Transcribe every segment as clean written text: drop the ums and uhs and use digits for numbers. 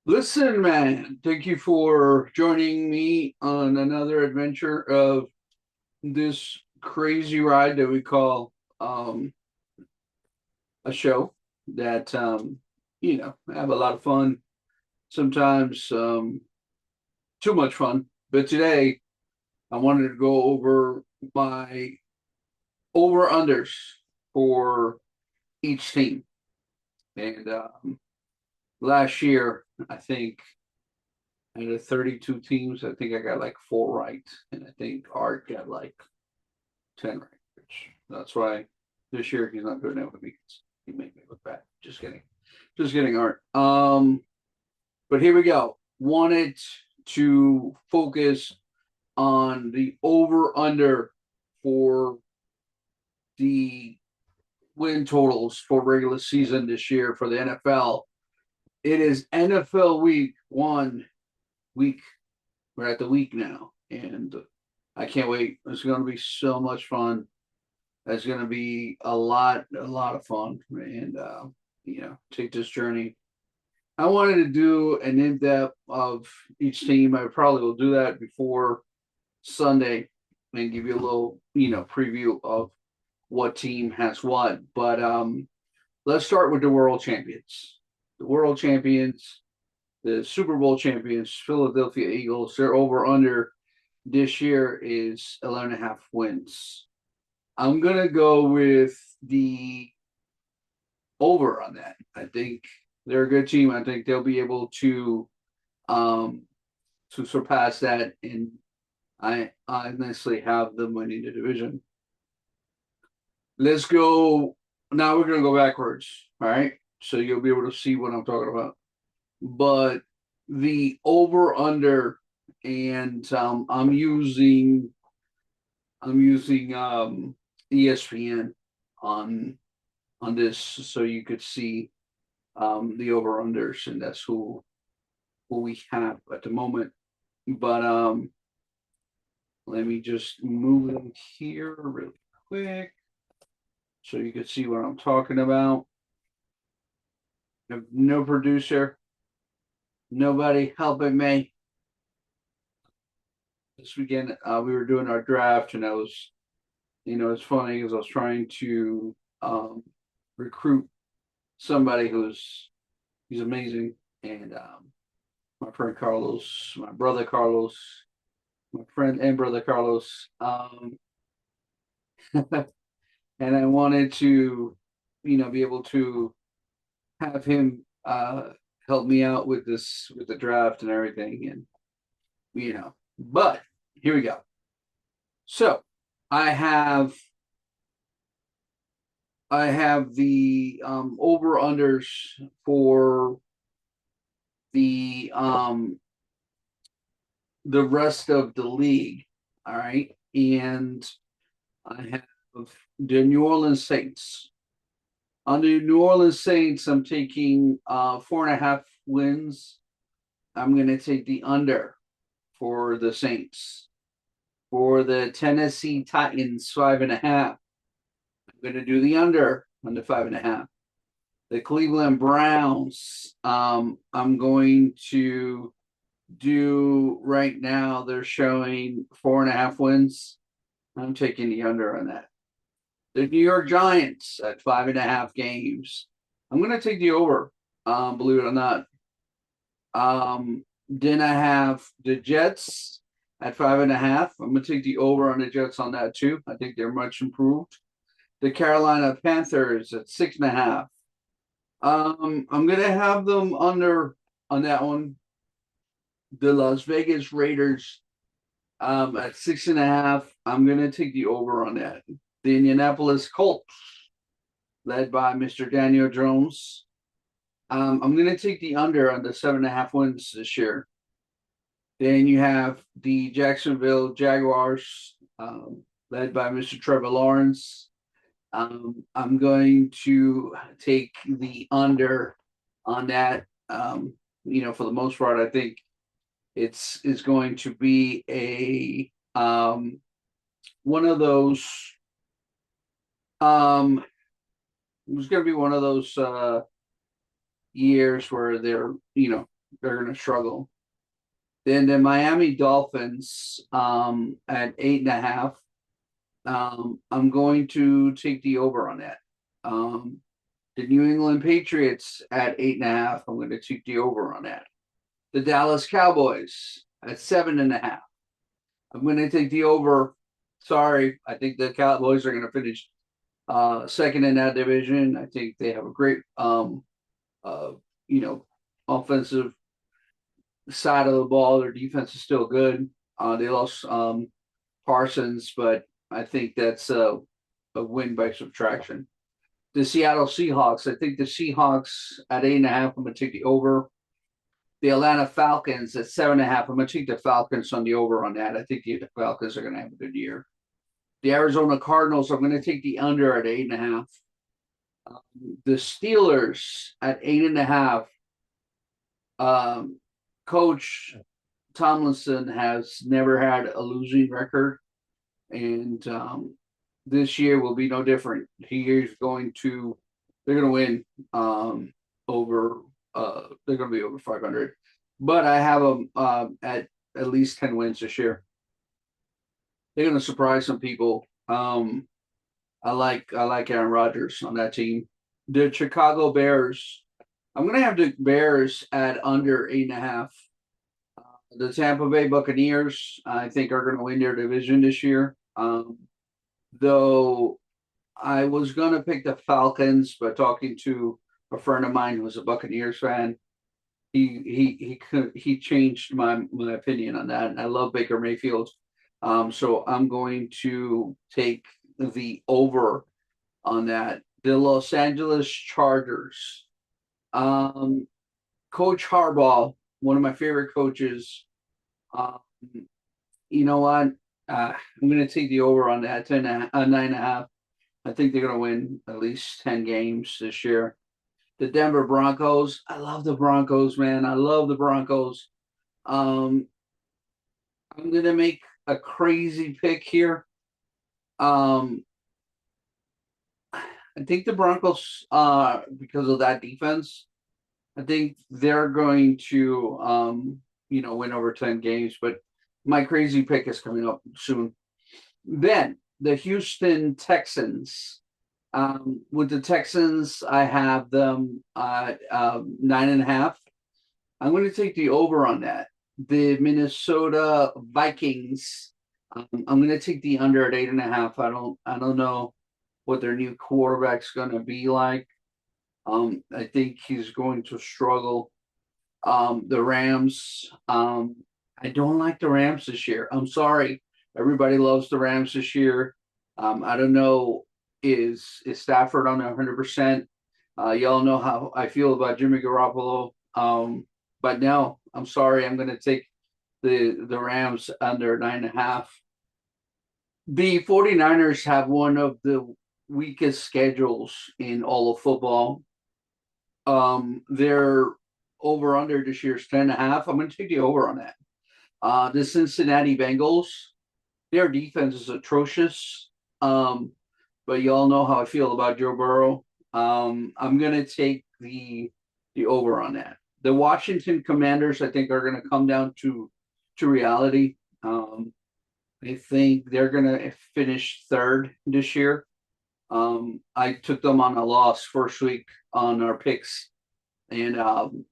Listen, man, thank you for joining me on another adventure of this crazy ride that we call a show that have a lot of fun, sometimes too much fun. But today I wanted to go over my over unders for each team. And last year, I think out of 32 teams, I think I got like four right. And I think Art got like 10 right, which that's why this year he's not doing that with me. He made me look bad. Just kidding. Just kidding, Art. But here we go. Wanted to focus on the over under for the win totals for regular season this year for the NFL. It is NFL week 1 week. We're at the week now, and I can't wait. It's going to be so much fun. It's going to be a lot of fun, and take this journey. I wanted to do an in depth of each team. I probably will do that before Sunday and give you a little, preview of what team has what. But let's start with the world champions. The world champions, the Super Bowl champions, Philadelphia Eagles. Their over under this year is 11 and a half wins. I'm gonna go with the over on that. I think they're a good team. I think they'll be able um to surpass that, and I honestly have them winning the division. Let's go now. We're gonna go backwards. All right, so you'll be able to see what I'm talking about. But the over under, and I'm using ESPN on this so you could see the over unders, and that's who we have at the moment. But let me just move them here really quick so you can see what I'm talking about. I have no producer, nobody helping me. This weekend we were doing our draft, and I was, it's funny because I was trying to recruit somebody he's amazing, and my friend Carlos, my brother Carlos, my friend and brother Carlos, and I wanted to, be able to have him help me out with the draft and everything, and but here we go. So I have I have the over unders for the um the rest of the league. All right. And I have the New Orleans Saints. On the New Orleans Saints, I'm taking 4.5 wins. I'm going to take the under for the Saints. For the Tennessee Titans, 5.5. I'm going to do the under on the 5.5. The Cleveland Browns, I'm going to do right now. They're showing 4.5 wins. I'm taking the under on that. The New York Giants at 5.5 games. I'm going to take the over, believe it or not. Then I have the Jets at 5.5. I'm going to take the over on the Jets on that too. I think they're much improved. The Carolina Panthers at 6.5. I'm going to have them under on that one. The Las Vegas Raiders at 6.5. I'm going to take the over on that. The Indianapolis Colts, led by Mr. Daniel Jones. I'm going to take the under on the 7.5 wins this year. Then you have the Jacksonville Jaguars, led by Mr. Trevor Lawrence. I'm going to take the under on that. For the most part, I think it's going to be one of those. It was going to be one of those years where they're they're going to struggle. Then the Miami Dolphins at 8.5. I'm going to take the over on that. The New England Patriots at 8.5. I'm going to take the over on that. The Dallas Cowboys at 7.5. I'm going to take the over. Sorry, I think the Cowboys are going to finish second in that division. I think they have a great, you know, offensive side of the ball. Their defense is still good. They lost Parsons, but I think that's a win by subtraction. The Seattle Seahawks. I think the Seahawks at 8.5. I'm going to take the over. The Atlanta Falcons at 7.5. I'm going to take the Falcons on the over on that. I think the Falcons are going to have a good year. The Arizona Cardinals, I'm going to take the under at 8.5. The Steelers at 8.5. Coach Tomlinson has never had a losing record, and this year will be no different. They're going to win over. They're going to be over 500, but I have them at least 10 wins this year. They're going to surprise some people. I like Aaron Rodgers on that team. The Chicago Bears. I'm going to have the Bears at under 8.5. The Tampa Bay Buccaneers, I think, are going to win their division this year. Though I was going to pick the Falcons, but talking to a friend of mine who's a Buccaneers fan, he changed my opinion on that. And I love Baker Mayfield, so I'm going to take the over on that. The Los Angeles Chargers. Coach Harbaugh, one of my favorite coaches. You know what? I'm going to take the over on that 9.5. I think they're going to win at least 10 games this year. The Denver Broncos. I love the Broncos, man. I love the Broncos. I'm going to make a crazy pick here. I think the Broncos, because of that defense, I think they're going to, win over 10 games. But my crazy pick is coming up soon. Then the Houston Texans. With the Texans, I have them at 9.5. I'm going to take the over on that. The Minnesota Vikings. I'm going to take the under at 8.5. I don't know what their new quarterback's going to be like. I think he's going to struggle. The Rams. I don't like the Rams this year. I'm sorry. Everybody loves the Rams this year. I don't know. Is Stafford on 100%? Y'all know how I feel about Jimmy Garoppolo. But no, I'm sorry. I'm going to take the Rams under 9.5. The 49ers have one of the weakest schedules in all of football. Their over under this year is 10.5. I'm going to take the over on that. The Cincinnati Bengals, their defense is atrocious. But y'all know how I feel about Joe Burrow. I'm going to take the over on that. The Washington Commanders, I think, are going to come down to reality. I think they're going to finish third this year. I took them on a loss first week on our picks, and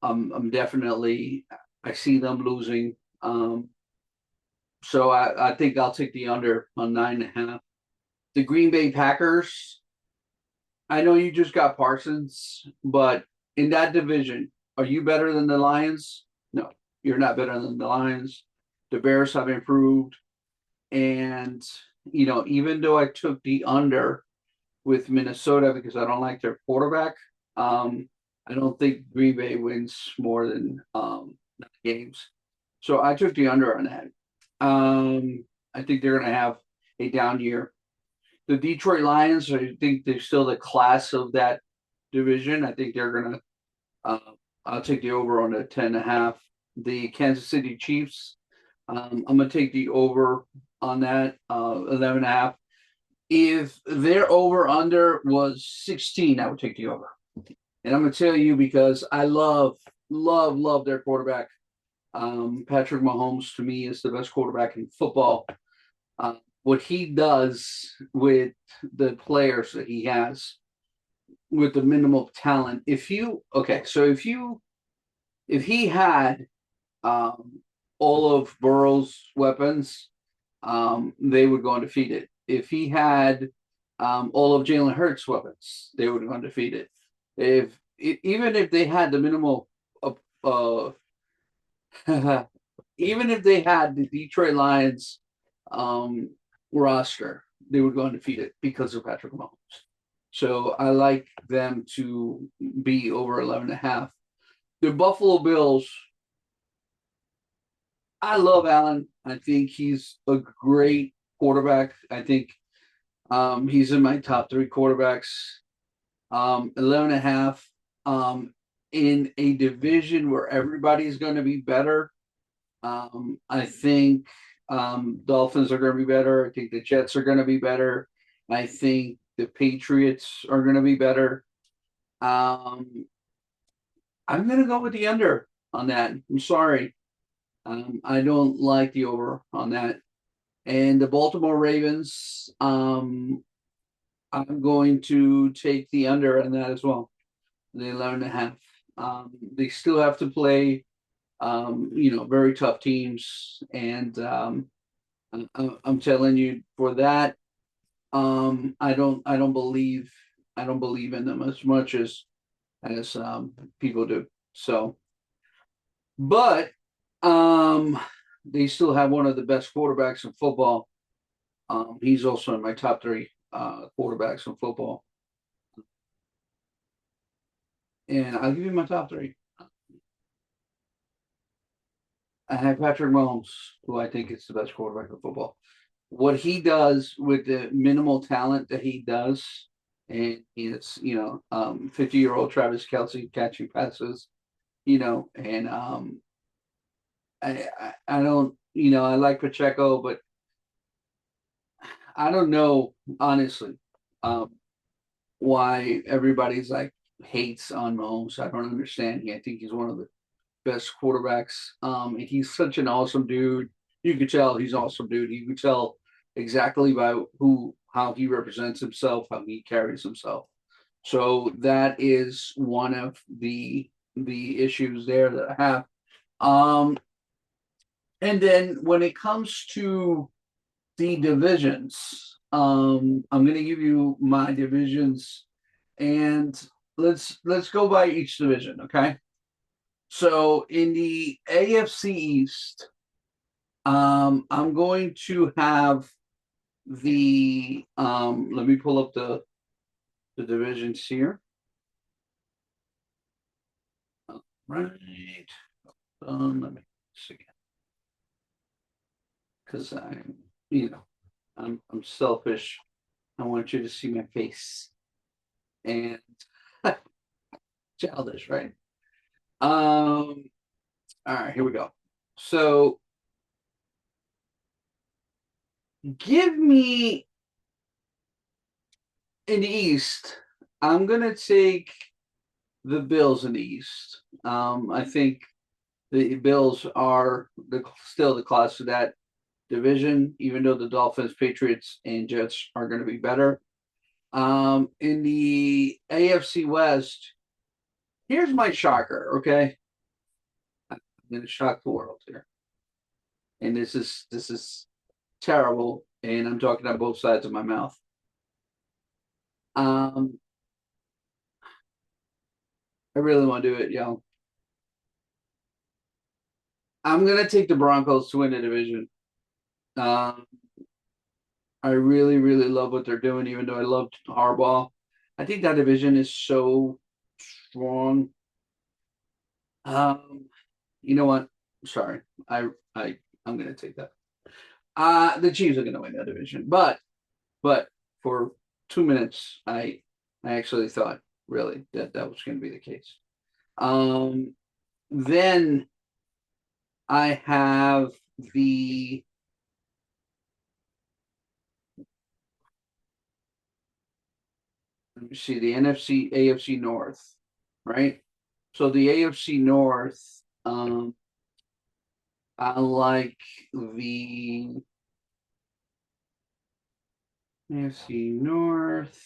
I'm definitely, I see them losing. So I think I'll take the under on 9.5. The Green Bay Packers. I know you just got Parsons, but in that division, are you better than the Lions? No, you're not better than the Lions. The Bears have improved. And, even though I took the under with Minnesota because I don't like their quarterback, I don't think Green Bay wins more than 9 games. So I took the under on that. I think they're going to have a down year. The Detroit Lions, I think they're still the class of that division. I think they're going to, I'll take the over on the 10.5. The Kansas City Chiefs, I'm going to take the over on that, 11.5. If their over under was 16, I would take the over. And I'm going to tell you because I love love their quarterback. Patrick Mahomes to me is the best quarterback in football. What he does with the players that he has, with the minimal talent. If you okay, so if he had all of Burrow's weapons, they would go undefeated. If he had all of Jalen Hurts' weapons, they would go undefeated. Even if they had the minimal, uh, even if they had the Detroit Lions um, roster, they would go undefeated because of Patrick Mahomes. So I like them to be over 11.5. The Buffalo Bills, I love Allen. I think he's a great quarterback. I think he's in my top three quarterbacks. 11.5 in a division where everybody's going to be better. I think Dolphins are going to be better. I think the Jets are going to be better. I think the Patriots are going to be better. I'm going to go with the under on that. I'm sorry. I don't like the over on that. And the Baltimore Ravens, I'm going to take the under on that as well. The 11.5. They still have to play, very tough teams. And I'm telling you, for that, I don't believe in them as much as people do. So, but they still have one of the best quarterbacks in football. He's also in my top three quarterbacks in football. And I'll give you my top three. I have Patrick Mahomes, who I think is the best quarterback in football. What he does with the minimal talent that he does, and it's 50-year-old Travis Kelce catching passes, and I don't I like Pacheco, but I don't know honestly um, why everybody's like hates on Mahomes. I don't understand. I think he's one of the best quarterbacks. And he's such an awesome dude. You could tell he's an awesome dude. You could tell exactly by how he represents himself, how he carries himself. So that is one of the issues there that I have. And then when it comes to the divisions, I'm going to give you my divisions, and let's go by each division, okay? So in the AFC East, I'm going to have the let me pull up the divisions here. Right. Let me see. Because I'm selfish. I want you to see my face. And childish, right? All right, here we go. So give me in the East. I'm gonna take the Bills in the East. I think the Bills are still the class of that division, even though the Dolphins, Patriots, and Jets are going to be better. In the AFC West, here's my shocker. Okay, I'm going to shock the world here, and this is terrible, and I'm talking on both sides of my mouth. Um, I really want to do it, yo. I'm gonna take the Broncos to win the division. Um, I really, really love what they're doing, even though I loved Harbaugh. I think that division is so strong. Um, you know what? Sorry, I I'm gonna take that. The Chiefs are gonna win that division, but for 2 minutes, I actually thought really that was gonna be the case. Um, then I have the let me see the NFC AFC North, right? So the AFC North, I like the AFC North.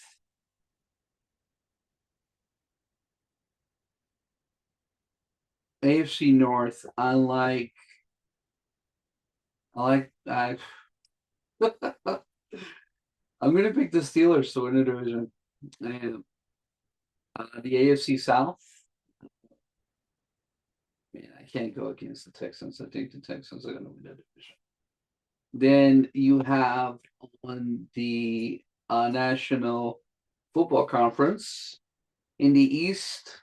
AFC North, I I'm gonna pick the Steelers to win the division. And the AFC South, man, I can't go against the Texans. I think the Texans are gonna win the division. Then you have on the National Football Conference in the East.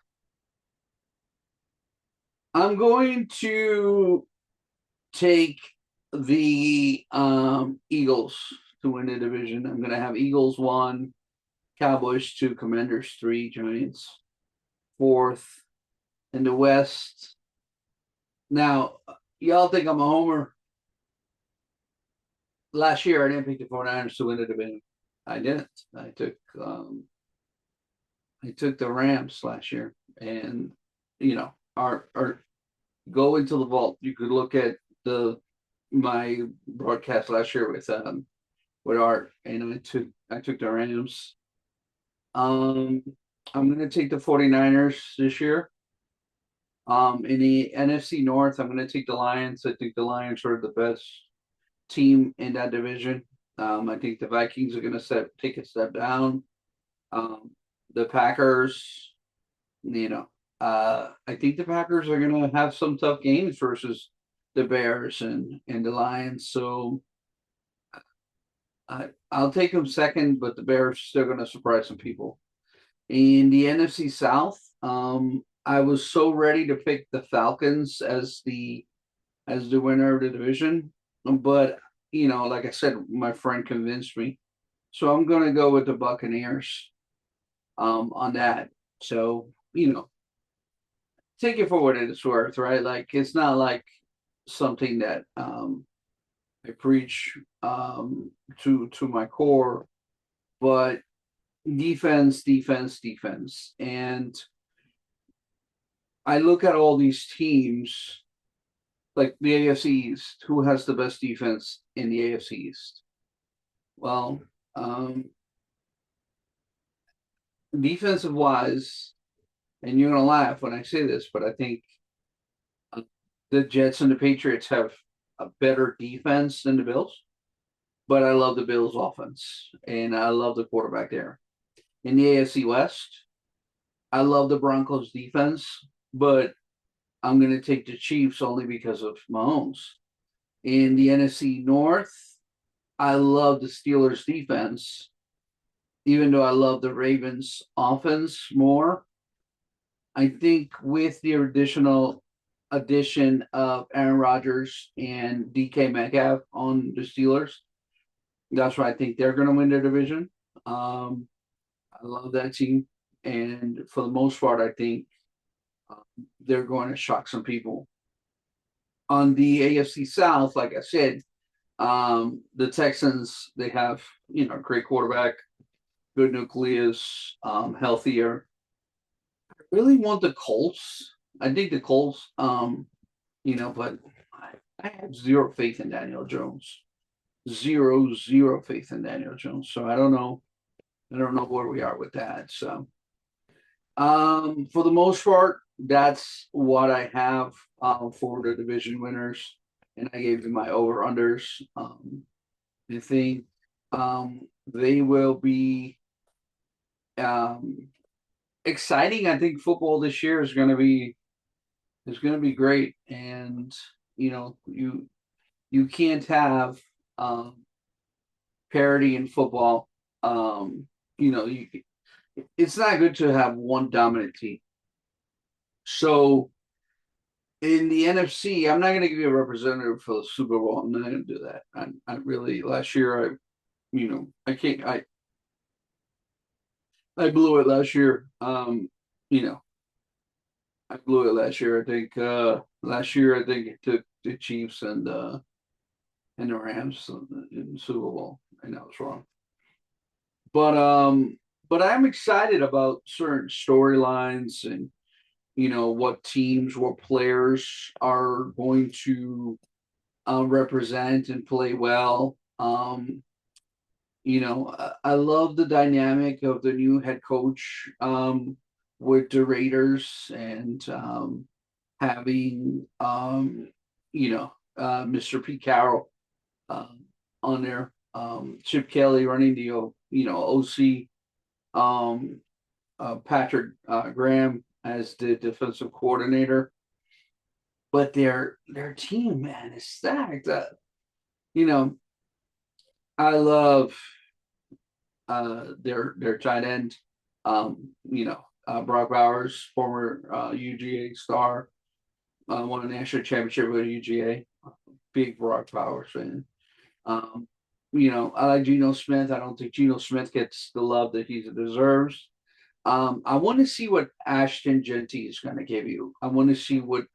I'm going to take the Eagles to win the division. I'm going to have Eagles 1, Cowboys 2, Commanders 3, Giants 4th in the West. Now, y'all think I'm a homer. Last year, I didn't pick the 49ers to win the division. I didn't. I took the Rams last year, and our go into the vault. You could look at my broadcast last year with Art, and I took the Rams. I'm gonna take the 49ers this year. In the NFC North, I'm gonna take the Lions. I think the Lions are the best team in that division. I think the Vikings are gonna take a step down. The Packers, I think the Packers are gonna have some tough games versus the Bears and the Lions. So I'll take them second, but the Bears still gonna surprise some people. In the NFC South, I was so ready to pick the Falcons as the winner of the division, but like I said, my friend convinced me, so I'm gonna go with the Buccaneers on that. So take it for what it's worth, right? Like it's not like something that I preach to my core, but defense, defense, defense. And I look at all these teams, like the AFC East, who has the best defense in the AFC East? Well, defensive wise, and you're gonna laugh when I say this, but I think the Jets and the Patriots have a better defense than the Bills. But I love the Bills offense, and I love the quarterback there. In the AFC West, I love the Broncos defense, but I'm going to take the Chiefs only because of Mahomes. In the NFC North, I love the Steelers defense, even though I love the Ravens offense more. I think with the addition of Aaron Rodgers and DK Metcalf on the Steelers, that's why I think they're going to win their division. I love that team, and for the most part, I think they're going to shock some people. On the AFC South, like I said, the Texans, they have great quarterback, good nucleus, healthier. I really want the Colts. I think the Colts, but I have zero faith in Daniel Jones. Zero faith in Daniel Jones. So I don't know. I don't know where we are with that. So for the most part, that's what I have for the division winners. And I gave you my over-unders. I think they will be exciting. I think football this year is going to be great, and you can't have parity in football. It's not good to have one dominant team. So in the NFC, I'm not going to give you a representative for the Super Bowl. I'm not going to do that. I really last year I can't I blew it last year. I blew it last year. I think last year I think it took the Chiefs and the Rams in the Super Bowl, and that was wrong. But I'm excited about certain storylines, and what teams, what players are going to represent and play well. I love the dynamic of the new head coach with the Raiders and having Mr. Pete Carroll um, on there. Chip Kelly running the OC. Um, Patrick Graham as the defensive coordinator. But their team, man, is stacked. You know, I love their tight end. Brock Bowers, former UGA star, won a national championship with UGA. Big Brock Bowers fan. Um, I like Geno Smith. I don't think Geno Smith gets the love that he deserves. I want to see what Ashton Genty is going to give you. I want to see what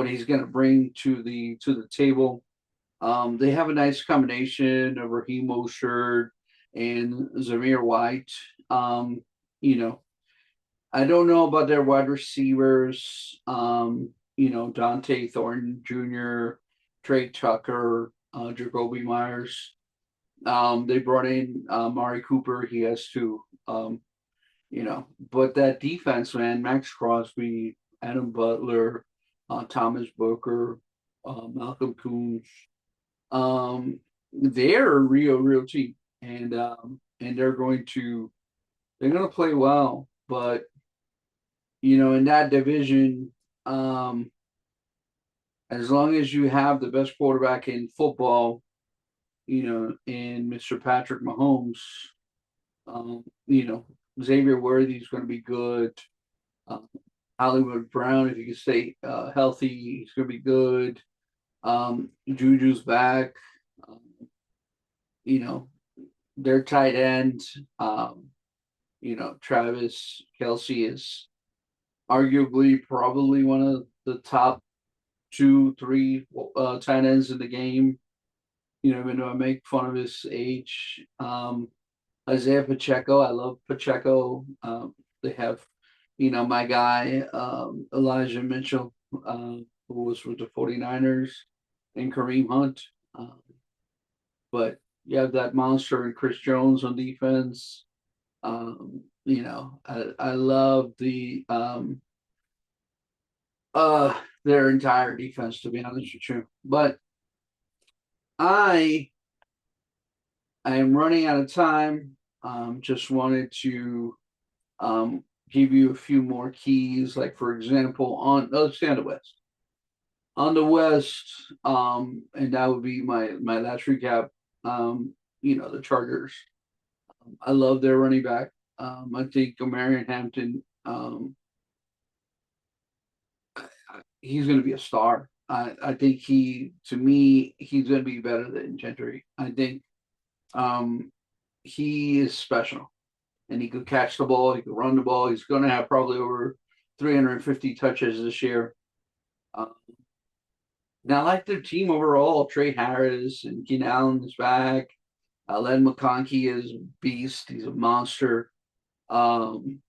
he's going to bring to the table. They have a nice combination of Raheem Mostert and Zamir White. Um, you know, I don't know about their wide receivers. Dante Thornton Jr., Trey Tucker, Jacoby Myers. They brought in Mari Cooper. He has two. But that defense, man, Max Crosby, Adam Butler, Thomas Booker, Malcolm Coons, they're a real team, and they're going to play well. But in that division, um, as long as you have the best quarterback in football, in Mr. Patrick Mahomes, um, you know, Xavier Worthy is going to be good. Um, Hollywood Brown, if he can stay healthy, he's going to be good. Juju's back. Um, you know, their tight end, Travis Kelsey is arguably probably one of the top two, three tight ends in the game. Even though I make fun of his age. Isaiah Pacheco, I love Pacheco. They have, my guy, Elijah Mitchell, who was with the 49ers, and Kareem Hunt. But you have that monster and Chris Jones on defense. I love their entire defense, to be honest with you. But I am running out of time. Just wanted to give you a few more keys. Like, for example, let's stay on the West. On the West, and that would be my last recap. The Chargers. I love their running back. I think Omarion Hampton. He's going to be a star. I think to me, he's going to be better than Gentry. I think he is special, and he could catch the ball. He could run the ball. He's going to have probably over 350 touches this year. Now, I like their team overall. Trey Harris and Keenan Allen is back. Len McConkey is a beast. He's a monster. Then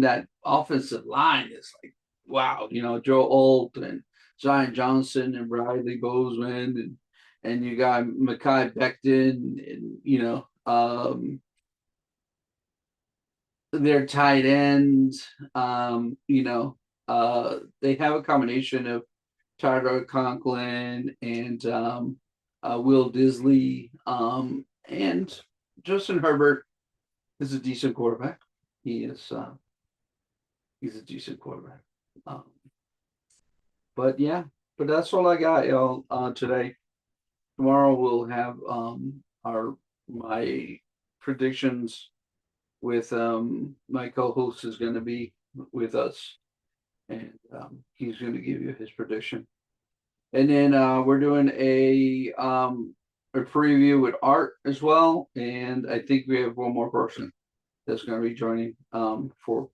that offensive line is like, wow. Joe Alt and Zion Johnson and Bradley Bozeman and you got Mekhi Becton and their tight ends. They have a combination of Tyler Conklin and Will Disley, and Justin Herbert is a decent quarterback. He's a decent quarterback. Um, but yeah, but that's all I got, y'all, today. Tomorrow we'll have my predictions with my co-host is going to be with us, and he's going to give you his prediction. And then we're doing a preview with Art as well, and I think we have one more person that's going to be joining for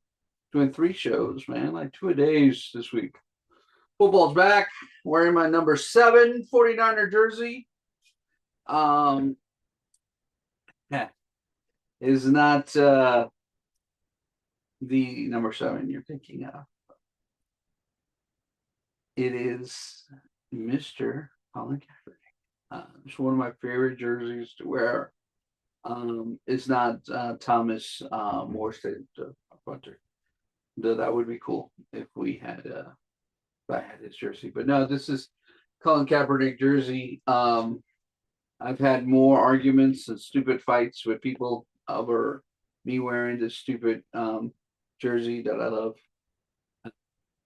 doing 3 shows, man, like 2 a days this week. Football's back. Wearing my number 7 49er jersey. Yeah, is not the number 7 you're thinking of. it is Mr. Colin Kaepernick. It's one of my favorite jerseys to wear. It's not Thomas Morstead, the punter. Though that would be cool if we had if I had his jersey. But no, this is Colin Kaepernick jersey. I've had more arguments and stupid fights with people over me wearing this stupid jersey that I love.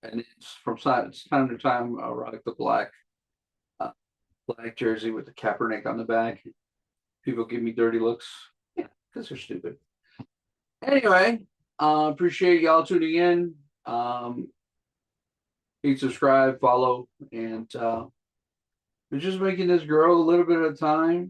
And it's from time to time I rock the uh, black jersey with the Kaepernick on the back. People give me dirty looks. Yeah, because they're stupid. Anyway, appreciate y'all tuning in. Please subscribe, follow, and we're just making this grow a little bit at a time.